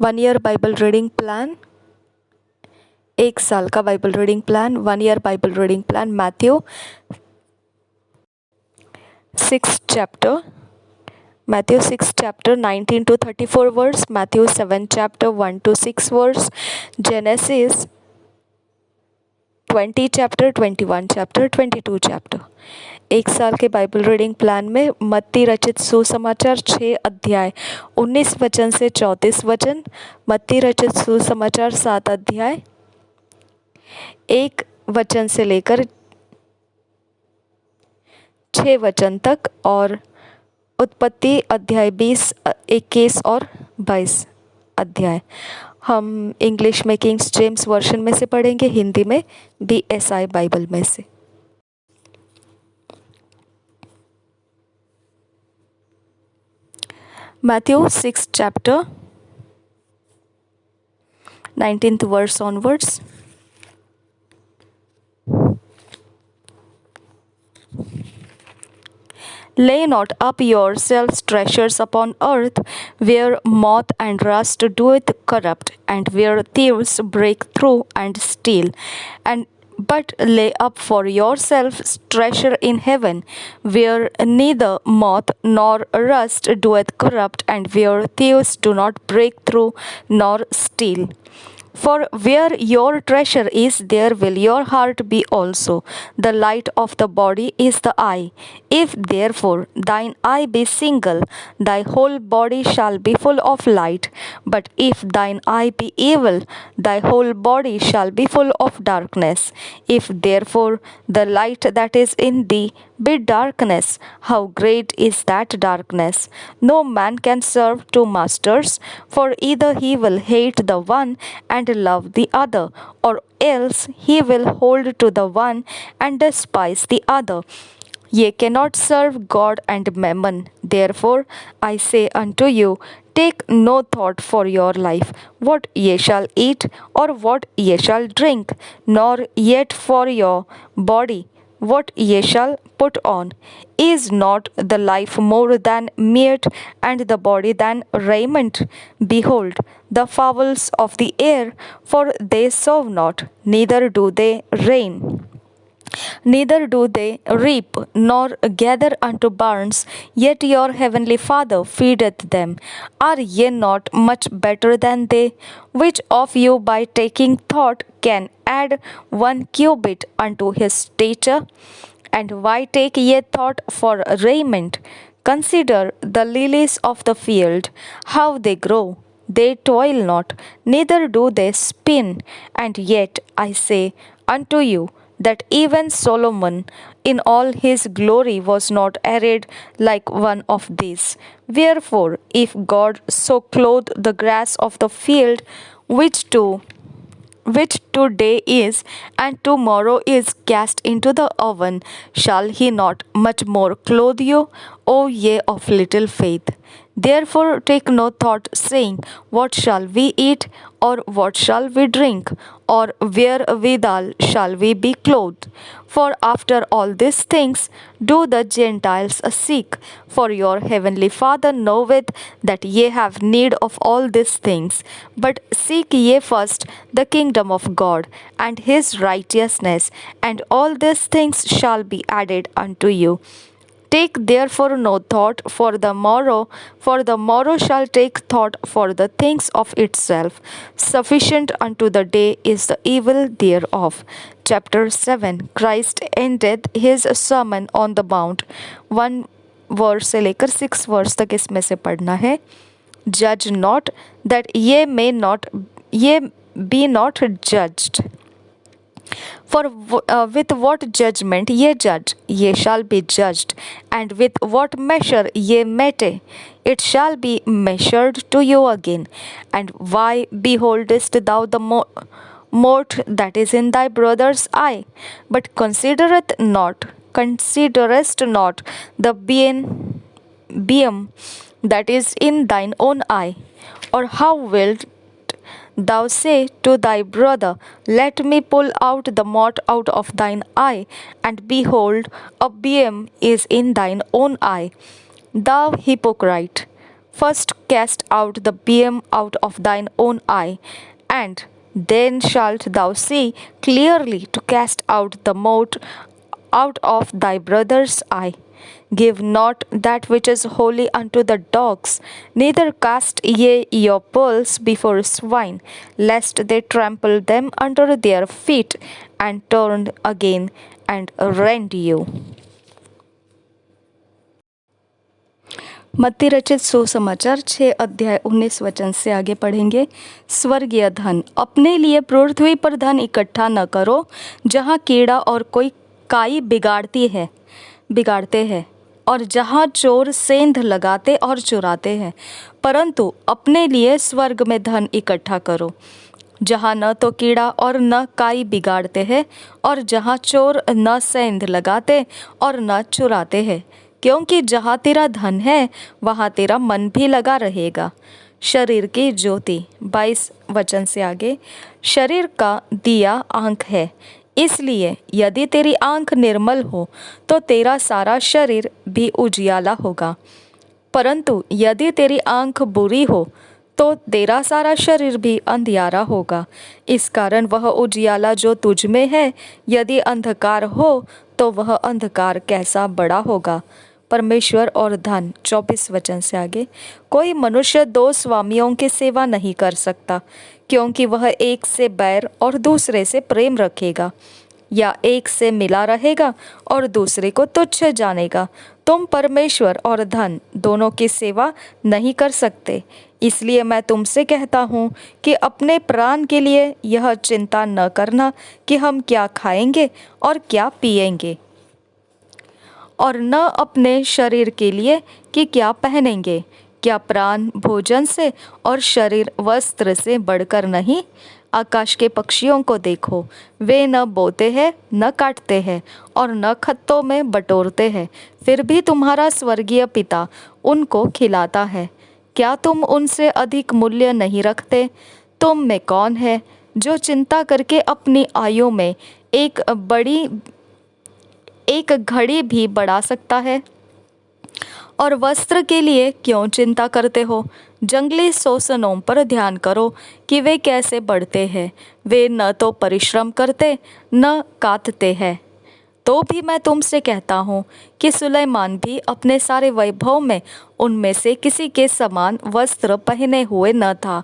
1 year Bible reading plan, 1 साल का Bible reading plan, 1 year Bible reading plan, Matthew 6 chapter, Matthew 6 chapter 19 to 34 verse, Matthew 7 chapter 1 to 6 verse, Genesis 20 chapter, 21 chapter, 22 chapter। 1 साल के Bible reading plan में मत्ती रचित सुसमाचार 6 अध्याय 19 वचन से 34 वचन, मत्ती रचित सुसमाचार 7 अध्याय 1 वचन से लेकर 6 वचन तक, और उत्पत्ति अध्याय 20, 21 और 22 अध्याय। हम इंग्लिश में किंग्स जेम्स वर्जन में से पढ़ेंगे, हिंदी में BSI बाइबल में से। Matthew 6 chapter 19th verse onwards। Lay not up yourselves treasures upon earth, where moth and rust doeth corrupt, and where thieves break through and steal. But lay up for yourselves treasure in heaven, where neither moth nor rust doeth corrupt, and where thieves do not break through nor steal. For where your treasure is, there will your heart be also. The light of the body is the eye. If therefore thine eye be single, thy whole body shall be full of light. But if thine eye be evil, thy whole body shall be full of darkness. If therefore the light that is in thee be darkness, how great is that darkness! No man can serve two masters, for either he will hate the one and love the other, or else he will hold to the one and despise the other. Ye cannot serve God and mammon. Therefore I say unto you, take no thought for your life, what ye shall eat, or what ye shall drink, nor yet for your body, what ye shall put on. Is not the life more than meat, and the body than raiment? Behold, the fowls of the air, for they sow not, neither do they reign, neither do they reap, nor gather unto barns, yet your heavenly Father feedeth them. Are ye not much better than they? Which of you by taking thought can add 1 cubit unto his stature? And why take ye thought for raiment? Consider the lilies of the field, how they grow. They toil not, neither do they spin. And yet I say unto you, that even Solomon in all his glory was not arrayed like one of these. Wherefore, if God so clothe the grass of the field, which today is, and tomorrow is cast into the oven, shall he not much more clothe you, O ye of little faith? Therefore take no thought, saying, what shall we eat, or what shall we drink, or wherewithal shall we be clothed? For after all these things do the Gentiles seek. For your heavenly Father knoweth that ye have need of all these things. But seek ye first the kingdom of God and his righteousness, and all these things shall be added unto you. Take therefore no thought for the morrow shall take thought for the things of itself. Sufficient unto the day is the evil thereof. Chapter 7। Christ ended his sermon on the mount। 1 verse से लेकर 6 verse तक इसमें से पढ़ना है। Judge not that ye be not judged. For with what judgment ye judge, ye shall be judged, and with what measure ye mete, it shall be measured to you again. And why beholdest thou the mote that is in thy brother's eye, but considerest not the beam that is in thine own eye? Or how wilt thou say to thy brother, let me pull out the mote out of thine eye, and behold, a beam is in thine own eye? Thou hypocrite! First cast out the beam out of thine own eye, and then shalt thou see clearly to cast out the mote out of thy brother's eye. Give not that which is holy unto the dogs, neither cast ye your pearls before swine, lest they trample them under their feet, and turn again and rend you. मत्ती रचित सुसमाचार 6 अध्याय 19 वचन से आगे पढ़ेंगे। स्वर्गीय धन, अपने लिए पृथ्वी पर धन इकट्ठा न करो, जहाँ कीड़ा और कोई काई बिगाड़ते हैं और जहाँ चोर सेंध लगाते और चुराते हैं, परंतु अपने लिए स्वर्ग में धन इकट्ठा करो, जहाँ न तो कीड़ा और न काई बिगाड़ते हैं और जहाँ चोर न सेंध लगाते और न चुराते हैं, क्योंकि जहाँ तेरा धन है वहाँ तेरा मन भी लगा रहेगा। शरीर की ज्योति 22 वचन से आगे, शरीर का दिया आँख है, इसलिए यदि तेरी आँख निर्मल हो तो तेरा सारा शरीर भी उजियाला होगा, परंतु यदि तेरी आँख बुरी हो तो तेरा सारा शरीर भी अंधियारा होगा। इस कारण वह उजियाला जो तुझ में है यदि अंधकार हो तो वह अंधकार कैसा बड़ा होगा। परमेश्वर और धन 24 वचन से आगे, कोई मनुष्य 2 स्वामियों की सेवा नहीं कर सकता, क्योंकि वह एक से बैर और दूसरे से प्रेम रखेगा, या एक से मिला रहेगा और दूसरे को तुच्छ जानेगा। तुम परमेश्वर और धन दोनों की सेवा नहीं कर सकते। इसलिए मैं तुमसे कहता हूँ कि अपने प्राण के लिए यह चिंता न करना कि हम क्या खाएंगे और क्या पिएंगे, और न अपने शरीर के लिए कि क्या पहनेंगे। क्या प्राण भोजन से और शरीर वस्त्र से बढ़कर नहीं? आकाश के पक्षियों को देखो, वे न बोते हैं, न काटते हैं और न खत्तों में बटोरते हैं, फिर भी तुम्हारा स्वर्गीय पिता उनको खिलाता है। क्या तुम उनसे अधिक मूल्य नहीं रखते? तुम में कौन है जो चिंता करके अपनी आयु में एक घड़ी भी बढ़ा सकता है? और वस्त्र के लिए क्यों चिंता करते हो? जंगली सोसनों पर ध्यान करो कि वे कैसे बढ़ते हैं। वे न तो परिश्रम करते न कातते हैं। तो भी मैं तुमसे कहता हूँ कि सुलैमान भी अपने सारे वैभव में उनमें से किसी के समान वस्त्र पहने हुए न था।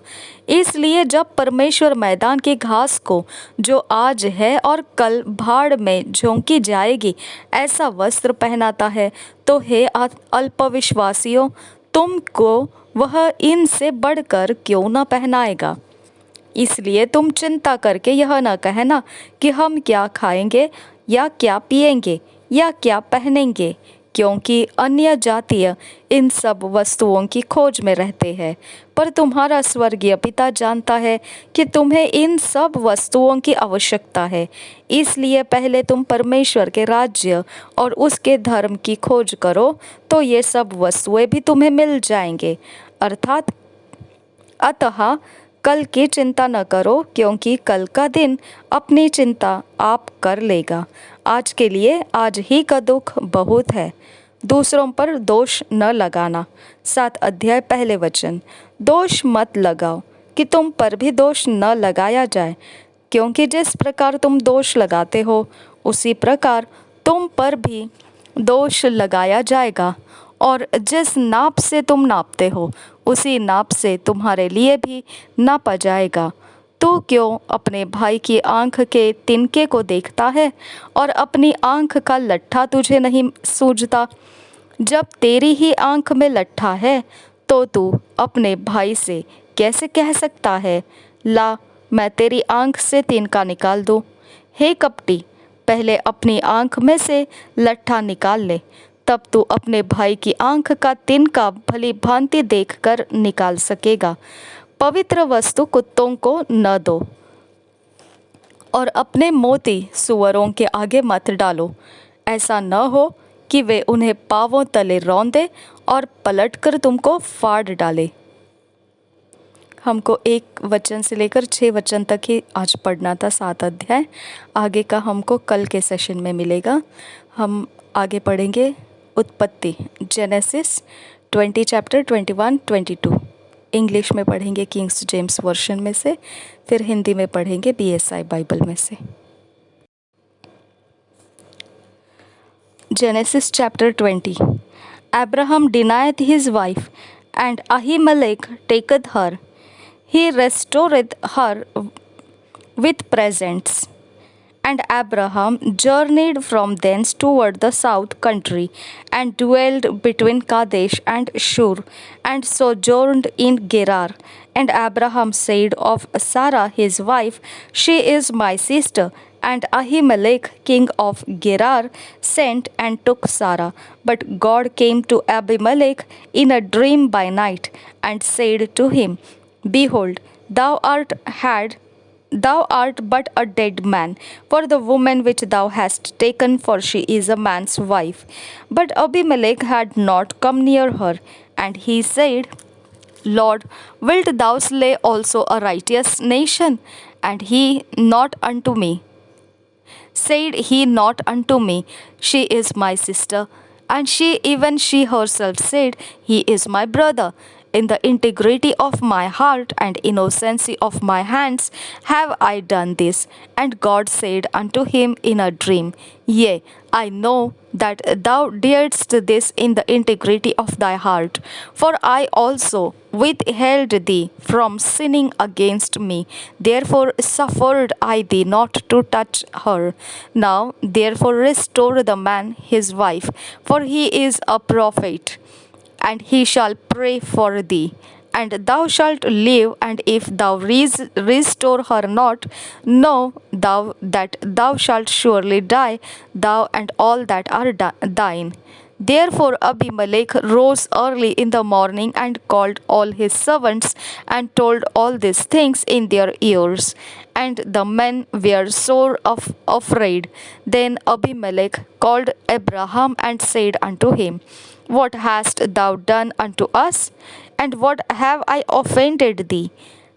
इसलिए जब परमेश्वर मैदान की घास को, जो आज है और कल भाड़ में झोंकी जाएगी, ऐसा वस्त्र पहनाता है, तो हे अल्पविश्वासियों, तुमको वह इनसे बढ़कर क्यों न पहनाएगा। इसलिए तुम चिंता करके यह न कहना कि हम क्या खाएंगे या क्या पिएंगे या क्या पहनेंगे, क्योंकि अन्य जातीय इन सब वस्तुओं की खोज में रहते हैं। पर तुम्हारा स्वर्गीय पिता जानता है कि तुम्हें इन सब वस्तुओं की आवश्यकता है। इसलिए पहले तुम परमेश्वर के राज्य और उसके धर्म की खोज करो, तो ये सब वस्तुएं भी तुम्हें मिल जाएंगे। अतः कल की चिंता न करो, क्योंकि कल का दिन अपनी चिंता आप कर लेगा। आज के लिए आज ही का दुख बहुत है। दूसरों पर दोष न लगाना। 7 अध्याय पहले वचन, दोष मत लगाओ कि तुम पर भी दोष न लगाया जाए, क्योंकि जिस प्रकार तुम दोष लगाते हो उसी प्रकार तुम पर भी दोष लगाया जाएगा, और जिस नाप से तुम नापते हो उसी नाप से तुम्हारे लिए भी नापा जाएगा। तू क्यों अपने भाई की आँख के तिनके को देखता है और अपनी आँख का लट्ठा तुझे नहीं सूझता? जब तेरी ही आँख में लट्ठा है तो तू अपने भाई से कैसे कह सकता है, ला मैं तेरी आँख से तिनका निकाल दूँ? हे कपटी, पहले अपनी आँख में से लट्ठा निकाल ले, तब तू अपने भाई की आँख का तिनका भली भांति देखकर निकाल सकेगा। पवित्र वस्तु कुत्तों को न दो, और अपने मोती सुअरों के आगे मत डालो, ऐसा न हो कि वे उन्हें पांवों तले रौंदे और पलटकर तुमको फाड़ डाले। हमको 1 वचन से लेकर 6 वचन तक ही आज पढ़ना था, 7 अध्याय। आगे का हमको कल के सेशन में मिलेगा। हम आगे पढ़ेंगे उत्पत्ति, जेनेसिस 20 चैप्टर 21 22 इंग्लिश में पढ़ेंगे किंग्स जेम्स वर्शन में से, फिर हिंदी में पढ़ेंगे BSI बाइबल में से। Genesis chapter 20. Abraham denieth his wife, and Ahimelech taketh her. He restoreth her with presents. And Abraham journeyed from thence toward the south country, and dwelled between Kadesh and Shur, and sojourned in Gerar. And Abraham said of Sarah his wife, She is my sister. And Ahimelech king of Gerar sent and took Sarah. But God came to Abimelech in a dream by night, and said to him, Behold, Thou art but a dead man, for the woman which thou hast taken, for she is a man's wife. But Abimelech had not come near her. And he said, Lord, wilt thou slay also a righteous nation? And he not unto me. Said he not unto me, She is my sister. And she herself said, He is my brother. In the integrity of my heart and innocency of my hands have I done this. And God said unto him in a dream, Yea, I know that thou didst this in the integrity of thy heart. For I also withheld thee from sinning against me. Therefore suffered I thee not to touch her. Now therefore restore the man his wife, for he is a prophet, and he shall pray for thee, and thou shalt live. And if thou restore her not, know thou that thou shalt surely die, thou and all that are thine. Therefore Abimelech rose early in the morning, and called all his servants, and told all these things in their ears. And the men were sore afraid. Then Abimelech called Abraham, and said unto him, What hast thou done unto us? And what have I offended thee,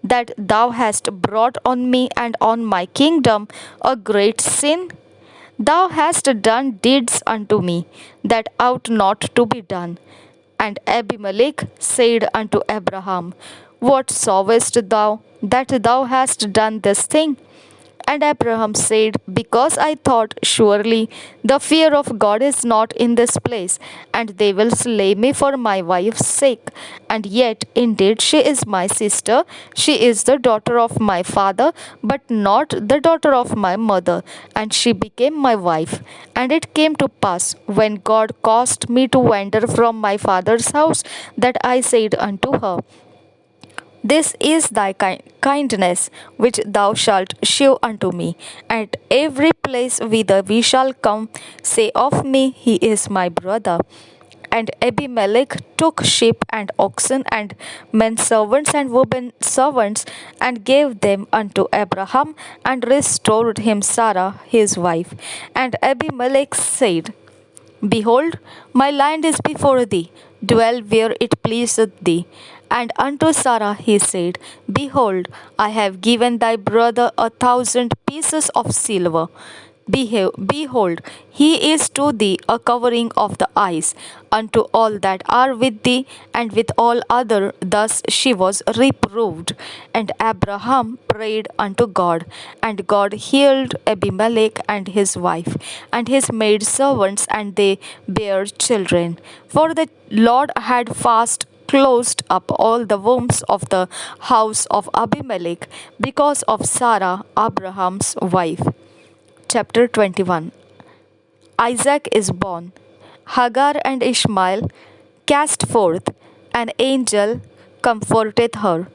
that thou hast brought on me and on my kingdom a great sin? Thou hast done deeds unto me that ought not to be done. And Abimelech said unto Abraham, What sawest thou that thou hast done this thing? And Abraham said, Because I thought, surely the fear of God is not in this place, and they will slay me for my wife's sake. And yet, indeed, she is my sister. She is the daughter of my father, but not the daughter of my mother. And she became my wife. And it came to pass, when God caused me to wander from my father's house, that I said unto her, This is thy kindness which thou shalt shew unto me. At every place whither we shall come, say of me, He is my brother. And Abimelech took sheep and oxen and men servants and women servants, and gave them unto Abraham, and restored him Sarah his wife. And Abimelech said, Behold, my land is before thee, dwell where it pleaseth thee. And unto Sarah he said, Behold, I have given thy brother 1,000 pieces of silver. Behold, he is to thee a covering of the eyes unto all that are with thee, and with all other. Thus she was reproved. And Abraham prayed unto God, and God healed Abimelech and his wife, and his maidservants, and they bare children. For the Lord had fast closed up all the wombs of the house of Abimelech because of Sarah, Abraham's wife. Chapter 21. Isaac is born. Hagar and Ishmael cast forth. An angel comforteth her.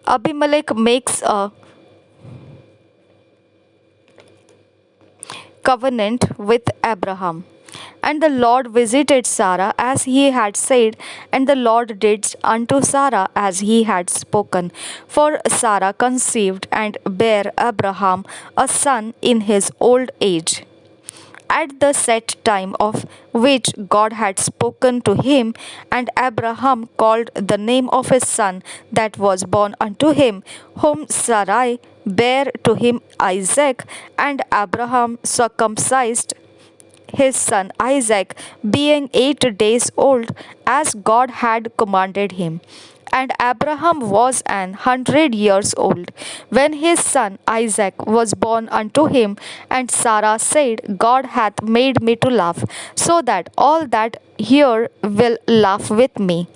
Abimelech makes a covenant with Abraham. And the Lord visited Sarah as he had said, and the Lord did unto Sarah as he had spoken. For Sarah conceived and bare Abraham a son in his old age. at the set time of which God had spoken to him. And Abraham called the name of his son that was born unto him, whom Sarai bare to him, Isaac. And Abraham circumcised his son Isaac, being 8 days old, as God had commanded him. And Abraham was 100 years old when his son Isaac was born unto him. And Sarah said, God hath made me to laugh, so that all that hear will laugh with me.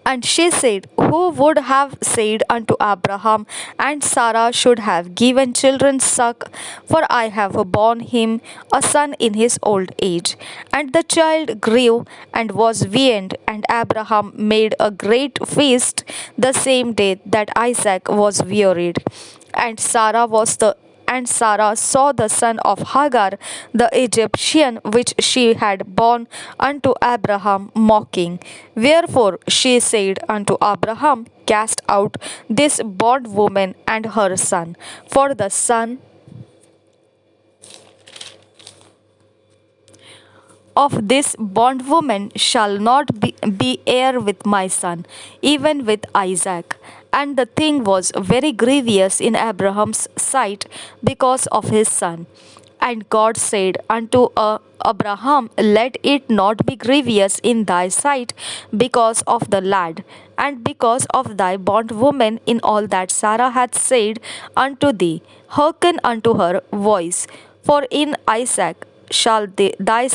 And she said, who would have said unto Abraham and Sarah should have given children suck? For I have borne him a son in his old age. And the child grew and was weaned, and Abraham made a great feast the same day that Isaac was wearied. And Sarah saw the son of Hagar the Egyptian, which she had borne unto Abraham, mocking. Wherefore she said unto Abraham, cast out this bondwoman and her son, for the son of this bondwoman shall not be heir with my son, even with Isaac. And the thing was very grievous in Abraham's sight because of his son. And God said unto Abraham, let it not be grievous in thy sight because of the lad, and because of thy bondwoman in all that Sarah hath said unto thee. Hearken unto her voice, for in Isaac shall thy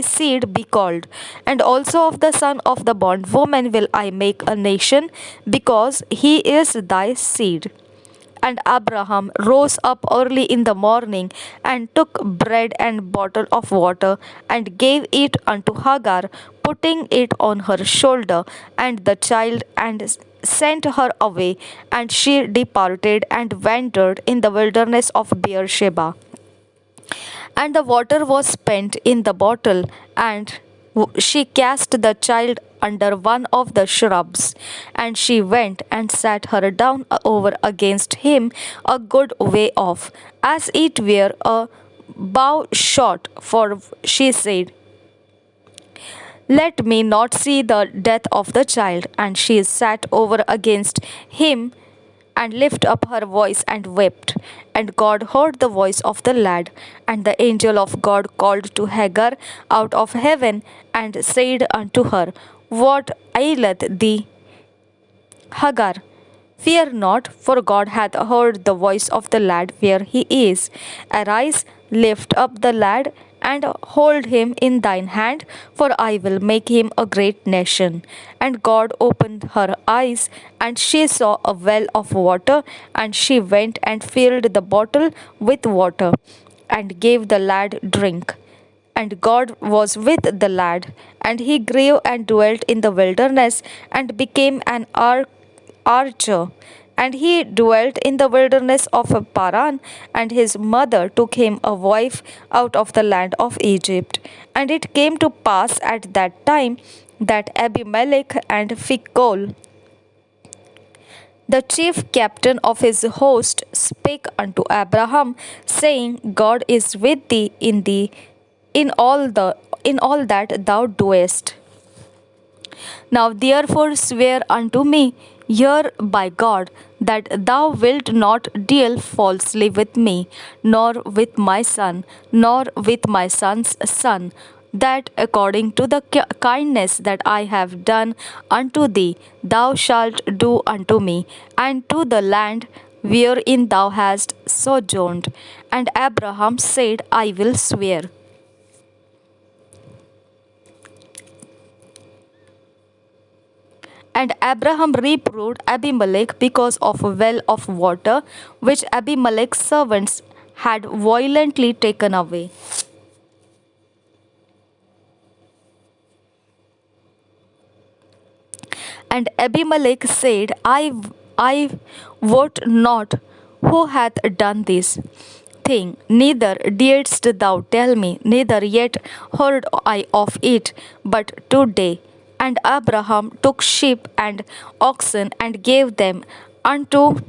seed be called, and also of the son of the bondwoman will I make a nation, because he is thy seed. And Abraham rose up early in the morning, and took bread and bottle of water, and gave it unto Hagar, putting it on her shoulder, and the child, and sent her away. And she departed and wandered in the wilderness of Beersheba. And the water was spent in the bottle, and she cast the child under one of the shrubs. And she went and sat her down over against him a good way off, as it were a bow shot, for she said, let me not see the death of the child. And she sat over against him, and lifted up her voice and wept. And God heard the voice of the lad. And the angel of God called to Hagar out of heaven, and said unto her, what aileth thee, Hagar? Fear not, for God hath heard the voice of the lad where he is. Arise, lift up the lad, and hold him in thine hand, for I will make him a great nation. And God opened her eyes, and she saw a well of water, and she went and filled the bottle with water, and gave the lad drink. And God was with the lad, and he grew and dwelt in the wilderness, and became an archer. And he dwelt in the wilderness of Paran, and his mother took him a wife out of the land of Egypt. And it came to pass at that time that Abimelech and Phicol, the chief captain of his host, spake unto Abraham, saying, God is with thee in all that thou doest. Now therefore swear unto me here by God, that thou wilt not deal falsely with me, nor with my son, nor with my son's son, that according to the kindness that I have done unto thee, thou shalt do unto me, and to the land wherein thou hast sojourned. And Abraham said, I will swear. And Abraham reproved Abimelech because of a well of water which Abimelech's servants had violently taken away. And Abimelech said, I wot not who hath done this thing, neither didst thou tell me, neither yet heard I of it, but today. And Abraham took sheep and oxen, and gave them unto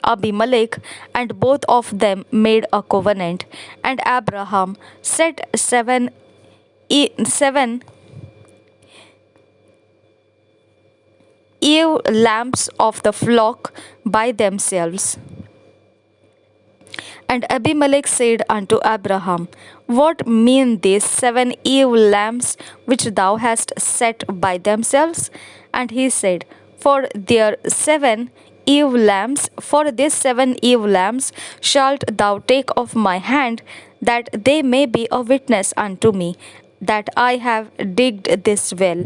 Abimelech, and both of them made a covenant. And Abraham set seven ewe lambs of the flock by themselves. And Abimelech said unto Abraham, What mean these 7 ewe lambs which thou hast set by themselves? And he said, For their 7 ewe lambs, for these 7 ewe lambs shalt thou take of my hand, that they may be a witness unto me, that I have digged this well.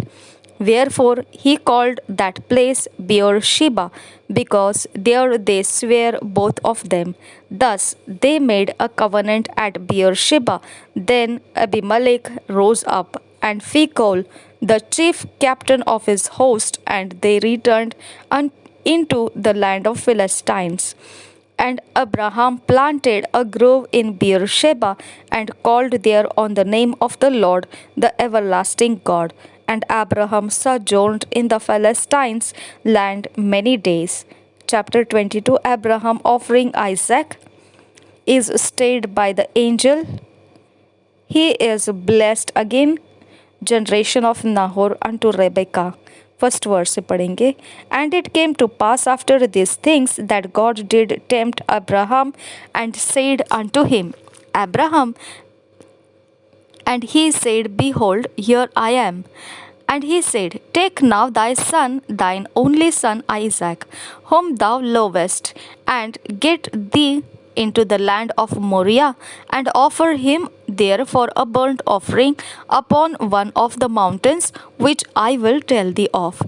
Wherefore he called that place Beersheba, because there they sware both of them. Thus they made a covenant at Beersheba. Then Abimelech rose up, and Phicol, the chief captain of his host, and they returned into the land of Philistines. And Abraham planted a grove in Beersheba, and called there on the name of the Lord, the everlasting God. And Abraham sojourned in the Philistines' land many days. Chapter 22. Abraham offering Isaac is stayed by the angel. He is blessed again. Generation of Nahor unto Rebekah. First word से पढ़ेंगे. And it came to pass after these things that God did tempt Abraham and said unto him, Abraham. And he said, Behold, here I am. And he said, Take now thy son, thine only son Isaac, whom thou lovest, and get thee into the land of Moriah, and offer him there for a burnt offering upon one of the mountains which I will tell thee of.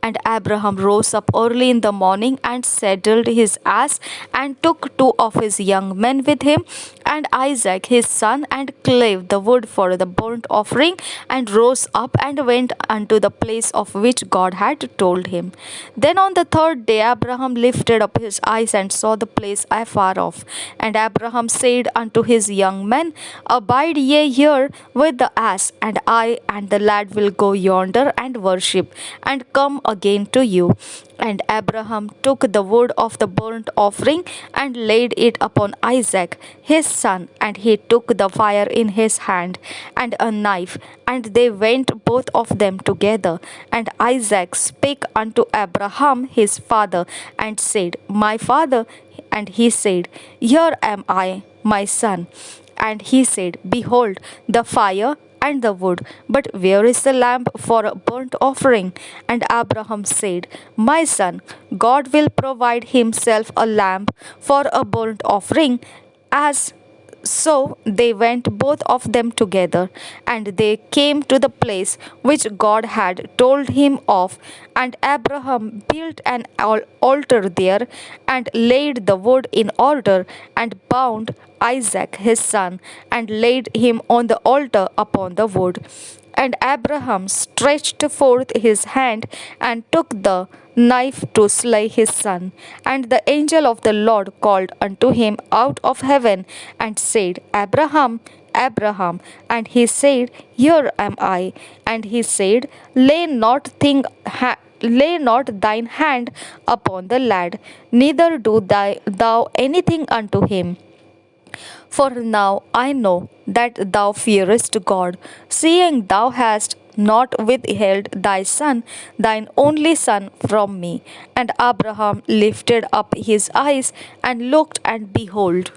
And Abraham rose up early in the morning and saddled his ass, and took 2 of his young men with him, and Isaac his son, and clave the wood for the burnt offering, and rose up and went unto the place of which God had told him. Then on the 3rd day Abraham lifted up his eyes and saw the place afar off. And Abraham said unto his young men, Abide ye here with the ass, and I and the lad will go yonder and worship, and come again to you. And Abraham took the wood of the burnt offering, and laid it upon Isaac his son, and he took the fire in his hand, and a knife, and they went both of them together. And Isaac spake unto Abraham his father, and said, My father. And he said, Here am I, my son. And he said, Behold, the fire and the wood, but where is the lamb for a burnt offering? And Abraham said, My son, God will provide himself a lamb for a burnt offering. As so they went both of them together, and they came to the place which God had told him of. And Abraham built an altar there, and laid the wood in order, and bound Isaac his son, and laid him on the altar upon the wood. And Abraham stretched forth his hand, and took the knife to slay his son. And the angel of the Lord called unto him out of heaven, and said, Abraham, Abraham. And he said, Here am I. And he said, Lay not thine hand upon the lad, neither do thou anything unto him. For now I know that thou fearest God, seeing thou hast not withheld thy son, thine only son, from me. And Abraham lifted up his eyes, and looked, and behold,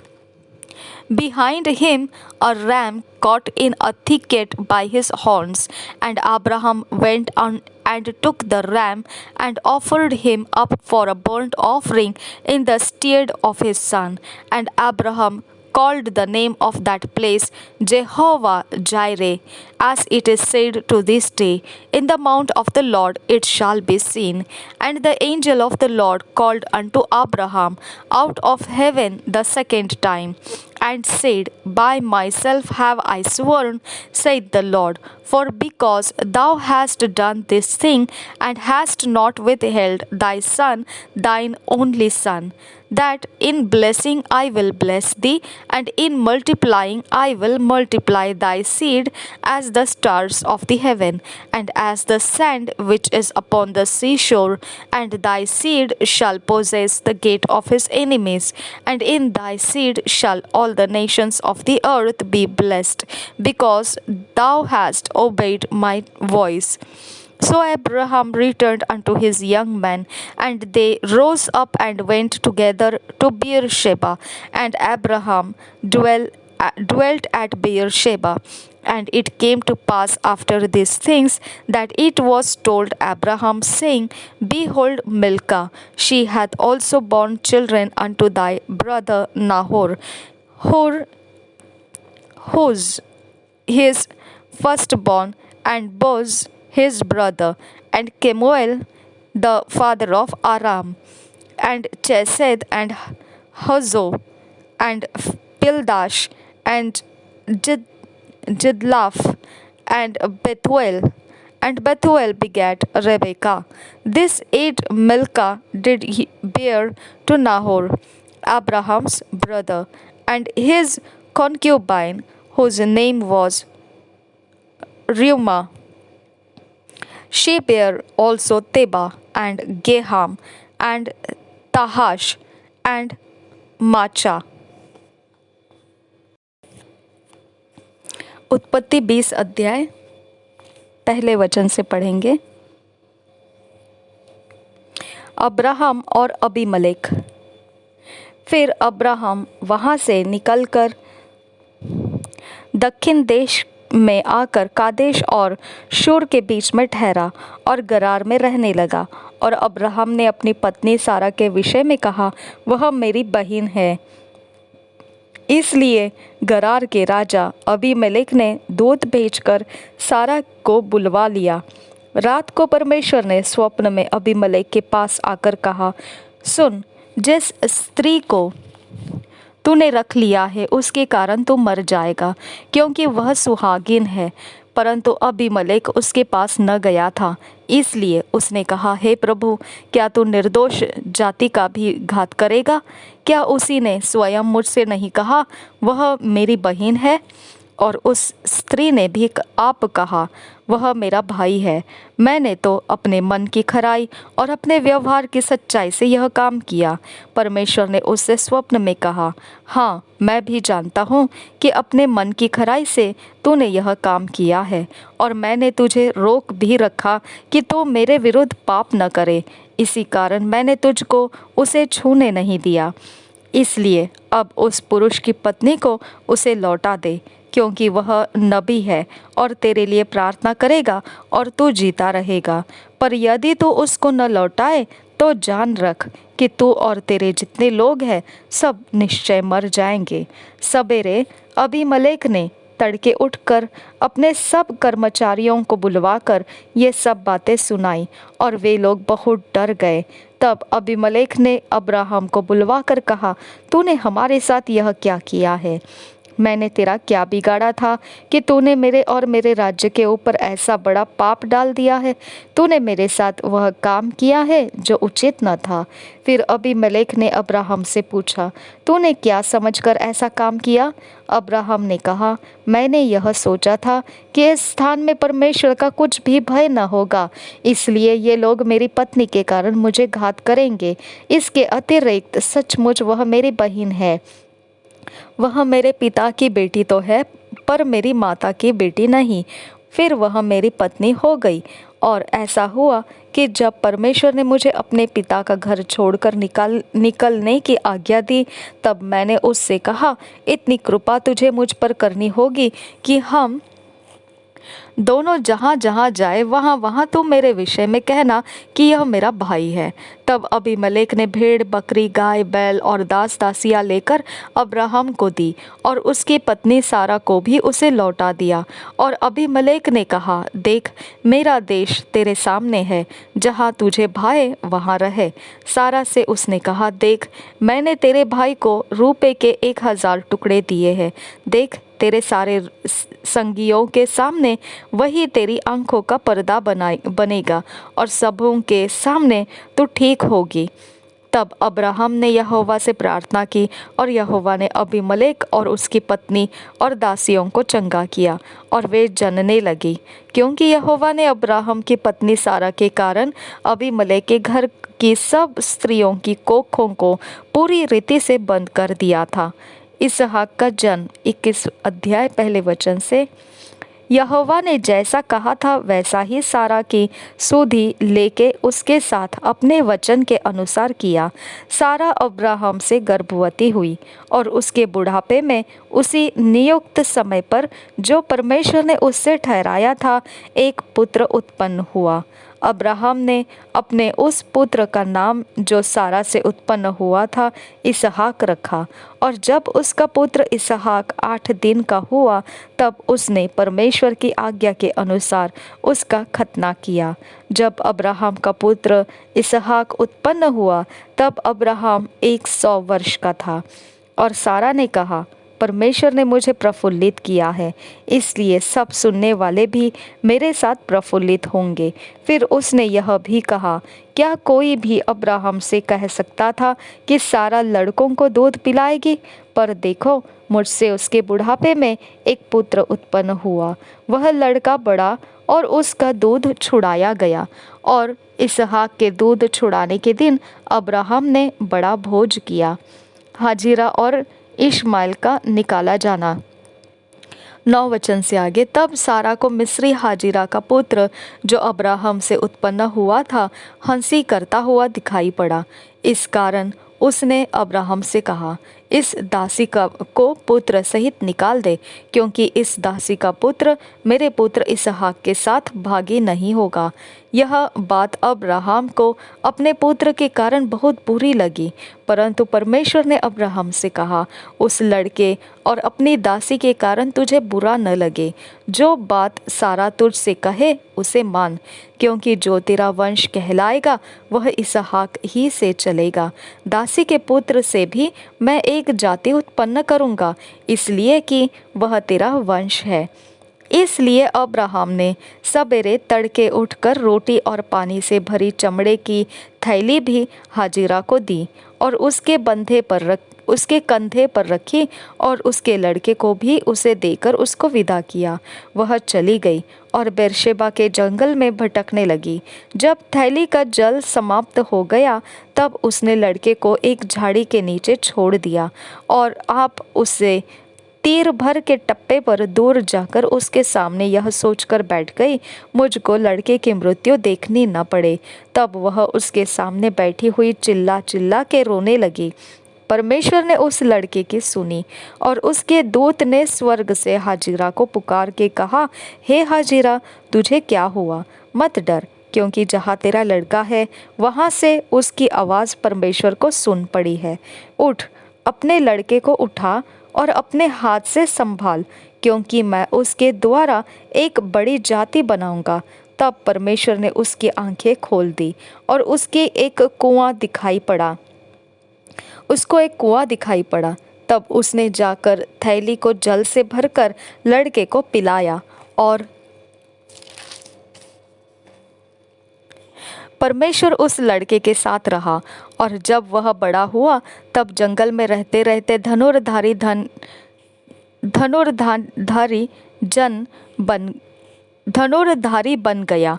behind him a ram caught in a thicket by his horns. And Abraham went on and took the ram, and offered him up for a burnt offering in the stead of his son. And Abraham called the name of that place Jehovah Jireh, as it is said to this day, In the mount of the Lord it shall be seen. And the angel of the Lord called unto Abraham out of heaven the second time, and said, By myself have I sworn, saith the Lord, for because thou hast done this thing, and hast not withheld thy son, thine only son, that in blessing I will bless thee, and in multiplying I will multiply thy seed as the stars of the heaven, and as the sand which is upon the seashore, and thy seed shall possess the gate of his enemies, and in thy seed shall all the nations of the earth be blessed, because thou hast obeyed my voice. So Abraham returned unto his young men, and they rose up and went together to Beersheba, and Abraham dwelt at Beersheba. And it came to pass after these things that it was told Abraham, saying, Behold, Milcah, she hath also borne children unto thy brother Nahor, whose his firstborn, and Boaz his brother, and Kemuel the father of Aram, and Chesed, and Hazo, and Pildash, and Jidlaph, and Bethuel. And Bethuel begat Rebekah. This 8 Milcah did he bear to Nahor, Abraham's brother, and his concubine, whose name was Reumah. She bare also Teba, and Geham, and Tahash, and Macha. उत्पत्ति 20 अध्याय पहले वचन से पढ़ेंगे। Abraham और अबीमलेक। फिर Abraham वहाँ से निकलकर दक्षिण देश में आकर कादेश और शूर के बीच में ठहरा और गरार में रहने लगा। और अब्राहम ने अपनी पत्नी सारा के विषय में कहा, वह मेरी बहन है। इसलिए गरार के राजा अबीमेलेक ने दूत भेजकर सारा को बुलवा लिया। रात को परमेश्वर ने स्वप्न में अबीमेलेक के पास आकर कहा, सुन, जिस स्त्री को तूने रख लिया है उसके कारण तू मर जाएगा, क्योंकि वह सुहागिन है। परंतु अबीमेलेक उसके पास न गया था। इसलिए उसने कहा, हे प्रभु, क्या तू निर्दोष जाति का भी घात करेगा? क्या उसी ने स्वयं मुझसे नहीं कहा, वह मेरी बहन है? और उस स्त्री ने भी आप कहा, वह मेरा भाई है। मैंने तो अपने मन की खराई और अपने व्यवहार की सच्चाई से यह काम किया। परमेश्वर ने उससे स्वप्न में कहा, हाँ, मैं भी जानता हूँ कि अपने मन की खराई से तूने यह काम किया है, और मैंने तुझे रोक भी रखा कि तू मेरे विरुद्ध पाप न करे। इसी कारण मैंने तुझको उसे छूने नहीं दिया। इसलिए अब उस पुरुष की पत्नी को उसे लौटा दे, क्योंकि वह नबी है और तेरे लिए प्रार्थना करेगा और तू जीता रहेगा। पर यदि तू उसको न लौटाए तो जान रख कि तू और तेरे जितने लोग हैं सब निश्चय मर जाएंगे। सवेरे अबीमेलेक ने तड़के उठकर अपने सब कर्मचारियों को बुलवाकर ये सब बातें सुनाई, और वे लोग बहुत डर गए। तब अबीमेलेक ने अब्राहम को बुलवाकर कहा, तूने हमारे साथ यह क्या किया है? मैंने तेरा क्या बिगाड़ा था कि तूने मेरे और मेरे राज्य के ऊपर ऐसा बड़ा पाप डाल दिया है? तूने मेरे साथ वह काम किया है जो उचित न था। फिर अबीमेलेक ने अब्राहम से पूछा, तूने क्या समझकर ऐसा काम किया? अब्राहम ने कहा, मैंने यह सोचा था कि इस स्थान में परमेश्वर का कुछ भी भय न होगा, इसलिए ये लोग मेरी पत्नी के कारण मुझे घात करेंगे। इसके अतिरिक्त सचमुच वह मेरी बहन है। वह मेरे पिता की बेटी तो है, पर मेरी माता की बेटी नहीं। फिर वह मेरी पत्नी हो गई। और ऐसा हुआ कि जब परमेश्वर ने मुझे अपने पिता का घर छोड़कर निकलने की आज्ञा दी, तब मैंने उससे कहा, इतनी कृपा तुझे मुझ पर करनी होगी कि हम दोनों जहाँ जहाँ जाए वहाँ वहाँ तू मेरे विषय में कहना कि यह मेरा भाई है। तब अबीमेलेक ने भेड़ बकरी गाय बैल और दास दासियां लेकर अब्राहम को दी और उसकी पत्नी सारा को भी उसे लौटा दिया। और अबीमेलेक ने कहा, देख, मेरा देश तेरे सामने है, जहाँ तुझे भाए वहाँ रहे। सारा से उसने कहा, देख, मैंने तेरे भाई को रुपये के 1000 टुकड़े दिए हैं। देख, तेरे सारे संगियों के सामने वही तेरी आंखों का पर्दा बनेगा और सबों के सामने तू ठीक होगी। तब अब्राहम ने यहोवा से प्रार्थना की और यहोवा ने अबीमेलेक और उसकी पत्नी और दासियों को चंगा किया और वे जनने लगी, क्योंकि यहोवा ने अब्राहम की पत्नी सारा के कारण अबीमेलेक के घर की सब स्त्रियों की कोखों को पूरी रीति से बंद कर दिया था। इसहाक का जन्म 21 अध्याय पहले वचन से। यहोवा ने जैसा कहा था वैसा ही सारा की सुधि लेके उसके साथ अपने वचन के अनुसार किया। सारा अब्राहम से गर्भवती हुई और उसके बुढ़ापे में उसी नियुक्त समय पर जो परमेश्वर ने उससे ठहराया था, एक पुत्र उत्पन्न हुआ। अब्राहम ने अपने उस पुत्र का नाम जो सारा से उत्पन्न हुआ था इसहाक रखा। और जब उसका पुत्र इसहाक 8 दिन का हुआ, तब उसने परमेश्वर की आज्ञा के अनुसार उसका खतना किया। जब अब्राहम का पुत्र इसहाक उत्पन्न हुआ, तब अब्राहम 100 वर्ष का था। और सारा ने कहा, परमेश्वर ने मुझे प्रफुल्लित किया है, इसलिए सब सुनने वाले भी मेरे साथ प्रफुल्लित होंगे। फिर उसने यह भी कहा, क्या कोई भी अब्राहम से कह सकता था कि सारा लड़कों को दूध पिलाएगी? पर देखो, मुझसे उसके बुढ़ापे में एक पुत्र उत्पन्न हुआ। वह लड़का बड़ा और उसका दूध छुड़ाया गया। और इसहाक के दूध छुड़ाने के दिन अब्राहम ने बड़ा भोज किया। हाजिरा और इश्माइल का निकाला जाना। 9 वचन से आगे। तब सारा को मिस्री हाजिरा का पुत्र जो अब्राहम से उत्पन्न हुआ था हंसी करता हुआ दिखाई पड़ा। इस कारण उसने अब्राहम से कहा, इस दासी को पुत्र सहित निकाल दे, क्योंकि इस दासी का पुत्र मेरे पुत्र इसहाक के साथ भागी नहीं होगा। यह बात अब्राहम को अपने पुत्र के कारण बहुत बुरी लगी, परंतु परमेश्वर ने अब्राहम से कहा, उस लड़के और अपनी दासी के कारण तुझे बुरा न लगे। जो बात सारा तुझसे कहे उसे मान, क्योंकि जो तेरा वंश कहलाएगा वह इसहाक ही से चलेगा। दासी के पुत्र से भी मैं एक जाति उत्पन्न करूँगा, इसलिए कि वह तेरा वंश है। इसलिए अब्राहम ने सवेरे तड़के उठकर रोटी और पानी से भरी चमड़े की थैली भी हाजिरा को दी और उसके कंधे पर रखी और उसके लड़के को भी उसे देकर उसको विदा किया। वह चली गई और बेर्शेबा के जंगल में भटकने लगी। जब थैली का जल समाप्त हो गया, तब उसने लड़के को एक झाड़ी के नीचे छोड़ दिया और आप उससे तीर भर के टप्पे पर दूर जाकर उसके सामने यह सोचकर बैठ गई, मुझको लड़के की मृत्यु देखनी न पड़े। तब वह उसके सामने बैठी हुई चिल्ला चिल्ला के रोने लगी। परमेश्वर ने उस लड़के की सुनी और उसके दूत ने स्वर्ग से हाजिरा को पुकार के कहा, हे हाजिरा, तुझे क्या हुआ? मत डर, क्योंकि जहाँ तेरा लड़का है वहाँ से उसकी आवाज़ परमेश्वर को सुन पड़ी है। उठ, अपने लड़के को उठा और अपने हाथ से संभाल, क्योंकि मैं उसके द्वारा एक बड़ी जाति बनाऊंगा। तब परमेश्वर ने उसकी आंखें खोल दी और उसको एक कुआं दिखाई पड़ा। तब उसने जाकर थैली को जल से भरकर लड़के को पिलाया और परमेश्वर उस लड़के के साथ रहा। और जब वह बड़ा हुआ, तब जंगल में रहते रहते धनुर्धारी बन गया।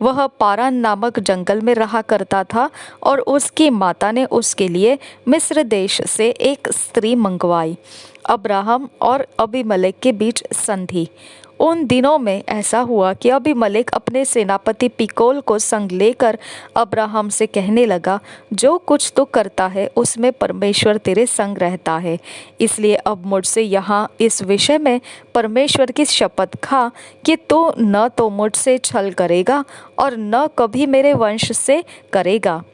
वह पारान नामक जंगल में रहा करता था और उसकी माता ने उसके लिए मिस्र देश से एक स्त्री मंगवाई। अब्राहम और अबीमेलेक के बीच संधि। उन दिनों में ऐसा हुआ कि अबीमेलेक अपने सेनापति पिकोल को संग लेकर अब्राहम से कहने लगा, जो कुछ तू करता है उसमें परमेश्वर तेरे संग रहता है। इसलिए अब मुझसे यहाँ इस विषय में परमेश्वर की शपथ खा कि तू न तो मुझसे छल करेगा और न कभी मेरे वंश से करेगा।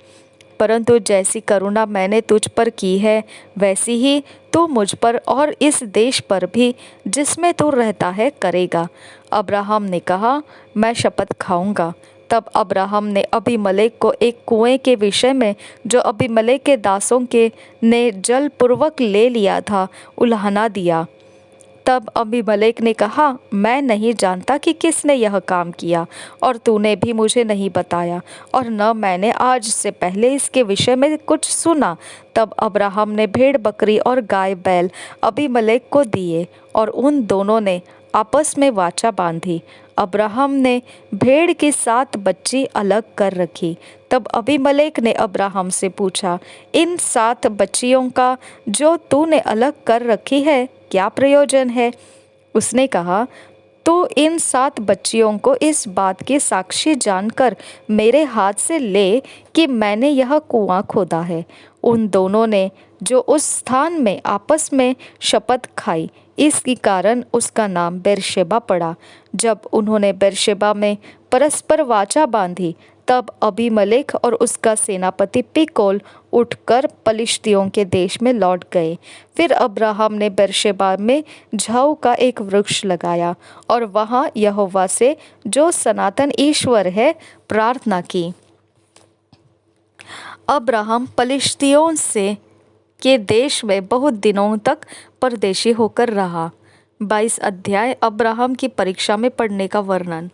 परंतु जैसी करुणा मैंने तुझ पर की है वैसी ही तू मुझ पर और इस देश पर भी जिसमें तू रहता है करेगा। अब्राहम ने कहा, मैं शपथ खाऊंगा। तब अब्राहम ने अबीमेलेक को एक कुएं के विषय में जो अबीमेलेक के दासों के ने जलपूर्वक ले लिया था उलाहना दिया। तब अबीमेलेक ने कहा, मैं नहीं जानता कि किसने यह काम किया और तूने भी मुझे नहीं बताया और न मैंने आज से पहले इसके विषय में कुछ सुना। तब अब्राहम ने भेड़ बकरी और गाय बैल अबीमेलेक को दिए और उन दोनों ने आपस में वाचा बांधी। अब्राहम ने भेड़ की 7 बच्ची अलग कर रखी। तब अबीमेलेक ने अब्राहम से पूछा, इन 7 बच्चियों का जो तूने अलग कर रखी है क्या प्रयोजन है? उसने कहा, तो इन 7 बच्चियों को इस बात की साक्षी जानकर मेरे हाथ से ले कि मैंने यह कुआं खोदा है। उन दोनों ने जो उस स्थान में आपस में शपथ खाई, इसके कारण उसका नाम बेर्शेबा पड़ा। जब उन्होंने बेर्शेबा में परस्पर वाचा बांधी, तब अबीमेलेक और उसका सेनापति पिकोल उठकर पलिश्तियों के देश में लौट गए। फिर अब्राहम ने बेर्शेबा में झाऊ का एक वृक्ष लगाया और वहां यहोवा से, जो सनातन ईश्वर है, प्रार्थना की। अब्राहम पलिश्तियों से के देश में बहुत दिनों तक परदेशी होकर रहा। 22 अध्याय अब्राहम की परीक्षा में पढ़ने का वर्णन।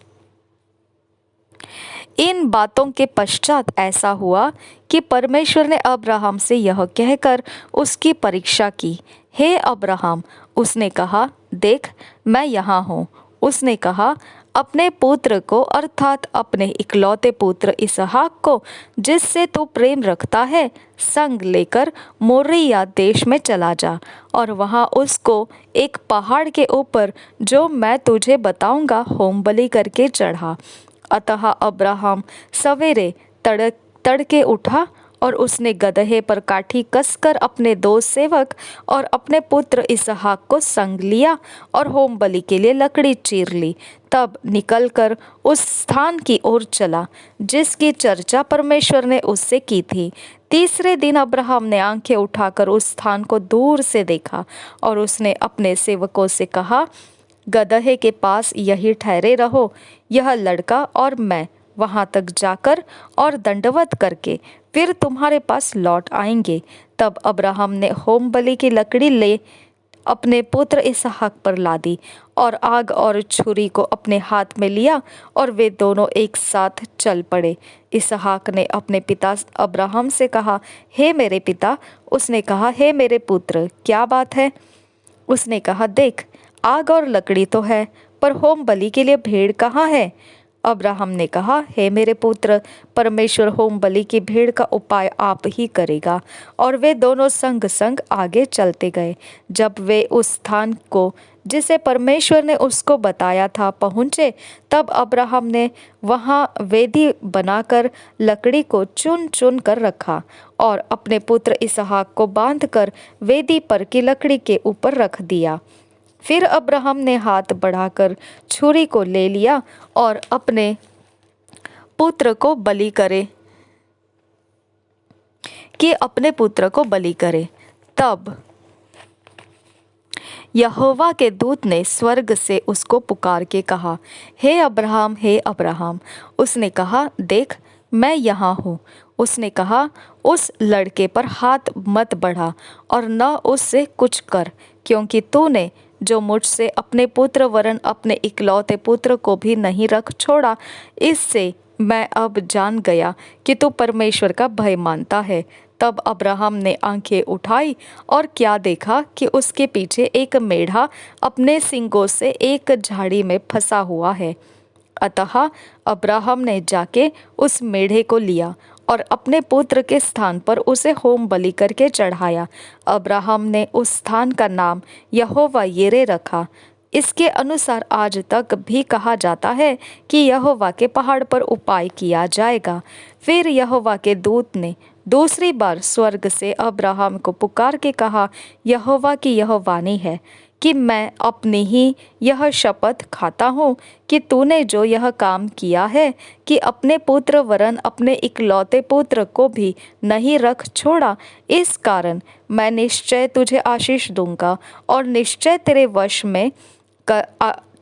इन बातों के पश्चात ऐसा हुआ कि परमेश्वर ने अब्राहम से यह कहकर उसकी परीक्षा की, हे अब्राहम। उसने कहा, देख मैं यहाँ हूँ। उसने कहा, अपने पुत्र को अर्थात अपने इकलौते पुत्र इसहाक को, जिससे तू प्रेम रखता है, संग लेकर मोरिया देश में चला जा और वहाँ उसको एक पहाड़ के ऊपर जो मैं तुझे बताऊंगा होम बलि करके चढ़ा। अतः अब्राहम सवेरे तड़के उठा और उसने गदहे पर काठी कसकर अपने 2 सेवक और अपने पुत्र इसहाक को संग लिया और होम बलि के लिए लकड़ी चीर ली। तब निकलकर उस स्थान की ओर चला जिसकी चर्चा परमेश्वर ने उससे की थी। तीसरे दिन अब्राहम ने आंखें उठाकर उस स्थान को दूर से देखा और उसने अपने सेवकों से कहा, गदहे के पास यही ठहरे रहो। यह लड़का और मैं वहां तक जाकर और दंडवत करके फिर तुम्हारे पास लौट आएंगे। तब अब्राहम ने होम बलि की लकड़ी ले अपने पुत्र इसहाक पर लादी और आग और छुरी को अपने हाथ में लिया और वे दोनों एक साथ चल पड़े। इसहाक ने अपने पिता अब्राहम से कहा, हे मेरे पिता। उसने कहा, हे मेरे पुत्र, क्या बात है? उसने कहा, देख आग और लकड़ी तो है, पर होम बलि के लिए भेड़ कहाँ है? अब्राहम ने कहा, हे मेरे पुत्र, परमेश्वर होम बलि की भेड़ का उपाय आप ही करेगा। और वे दोनों संग संग आगे चलते गए। जब वे उस स्थान को जिसे परमेश्वर ने उसको बताया था पहुँचे, तब अब्राहम ने वहाँ वेदी बनाकर लकड़ी को चुन चुन कर रखा और अपने पुत्र इसहाक को बांधकर वेदी पर की लकड़ी के ऊपर रख दिया। फिर अब्राहम ने हाथ बढ़ाकर छुरी को ले लिया और अपने पुत्र को बलि करे तब यहोवा के दूत ने स्वर्ग से उसको पुकार के कहा, हे अब्राहम, हे अब्राहम। उसने कहा, देख मैं यहाँ हूँ। उसने कहा, उस लड़के पर हाथ मत बढ़ा और न उससे कुछ कर, क्योंकि तूने जो मुझसे अपने पुत्र वरन अपने इकलौते पुत्र को भी नहीं रख छोड़ा, इससे मैं अब जान गया कि तू परमेश्वर का भय मानता है। तब अब्राहम ने आंखें उठाई और क्या देखा कि उसके पीछे एक मेढ़ा अपने सींगों से एक झाड़ी में फंसा हुआ है। अतः अब्राहम ने जाके उस मेढ़े को लिया और अपने पुत्र के स्थान पर उसे होम बलि करके चढ़ाया। अब्राहम ने उस स्थान का नाम यहोवा यिरे रखा। इसके अनुसार आज तक भी कहा जाता है कि यहोवा के पहाड़ पर उपाय किया जाएगा। फिर यहोवा के दूत ने दूसरी बार स्वर्ग से अब्राहम को पुकार के कहा, यहोवा की यह वाणी है कि मैं अपनी ही यह शपथ खाता हूँ कि तूने जो यह काम किया है कि अपने पुत्र वरन अपने इकलौते पुत्र को भी नहीं रख छोड़ा, इस कारण मैं निश्चय तुझे आशीष दूंगा और निश्चय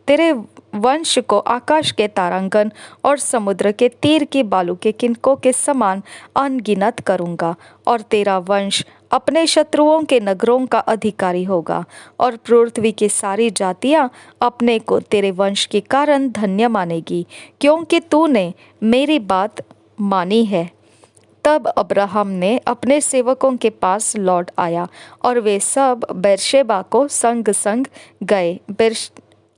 तेरे वंश को आकाश के तारांगन और समुद्र के तीर की बालू के किनकों के समान अनगिनत करूंगा। और तेरा वंश अपने शत्रुओं के नगरों का अधिकारी होगा और पृथ्वी की सारी जातियां अपने को तेरे वंश के कारण धन्य मानेगी, क्योंकि तूने मेरी बात मानी है। तब अब्राहम ने अपने सेवकों के पास लौट आया और वे सब बेर्शेबा को संग संग गए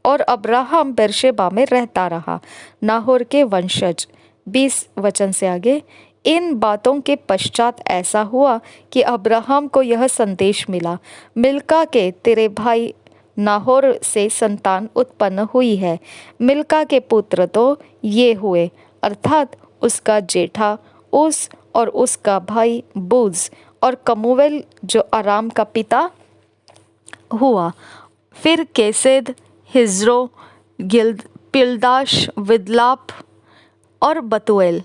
और अब्राहम बेर्शेबा में रहता रहा। नाहोर के वंशज 20 वचन से आगे। इन बातों के पश्चात ऐसा हुआ कि अब्राहम को यह संदेश मिला, मिल्का के तेरे भाई नाहोर से संतान उत्पन्न हुई है। मिल्का के पुत्र तो ये हुए, अर्थात उसका जेठा उस और उसका भाई बूज और कमूवेल जो अराम का पिता हुआ। फिर केसेद, हिज्रो, पिल्दाश, विदलाप और बतूएल,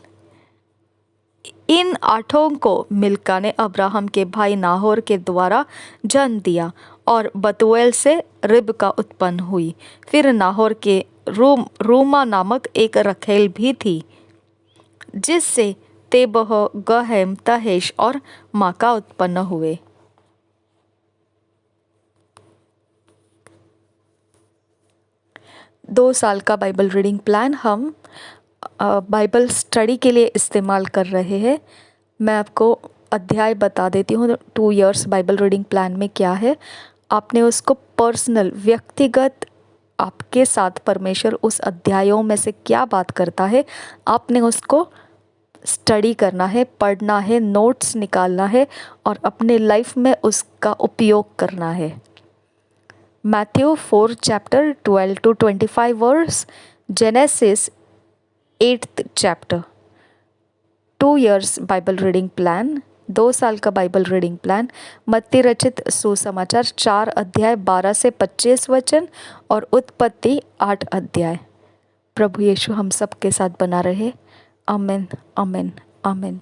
इन 8 को मिल्का ने अब्राहम के भाई नाहोर के द्वारा जन्म दिया और बतूएल से रिबका उत्पन्न हुई। फिर नाहोर के रूमा नामक एक रखेल भी थी, जिससे तेबह, गहेम, तहेश और माका उत्पन्न हुए। दो साल का बाइबल रीडिंग प्लान हम बाइबल स्टडी के लिए इस्तेमाल कर रहे हैं। मैं आपको अध्याय बता देती हूँ 2 इयर्स बाइबल रीडिंग प्लान में क्या है। आपने उसको पर्सनल, व्यक्तिगत, आपके साथ परमेश्वर उस अध्यायों में से क्या बात करता है, आपने उसको स्टडी करना है, पढ़ना है, नोट्स निकालना है और अपने लाइफ में उसका उपयोग करना है। Matthew 4 chapter 12 to 25 verse, Genesis 8th chapter. 2 years Bible reading plan, 2 साल का बाइबल रीडिंग प्लान। मत्ती रचित सुसमाचार 4 अध्याय 12 से 25 वचन और उत्पत्ति 8 अध्याय। प्रभु यीशु हम सब के साथ बना रहे। आमीन, आमीन, आमीन।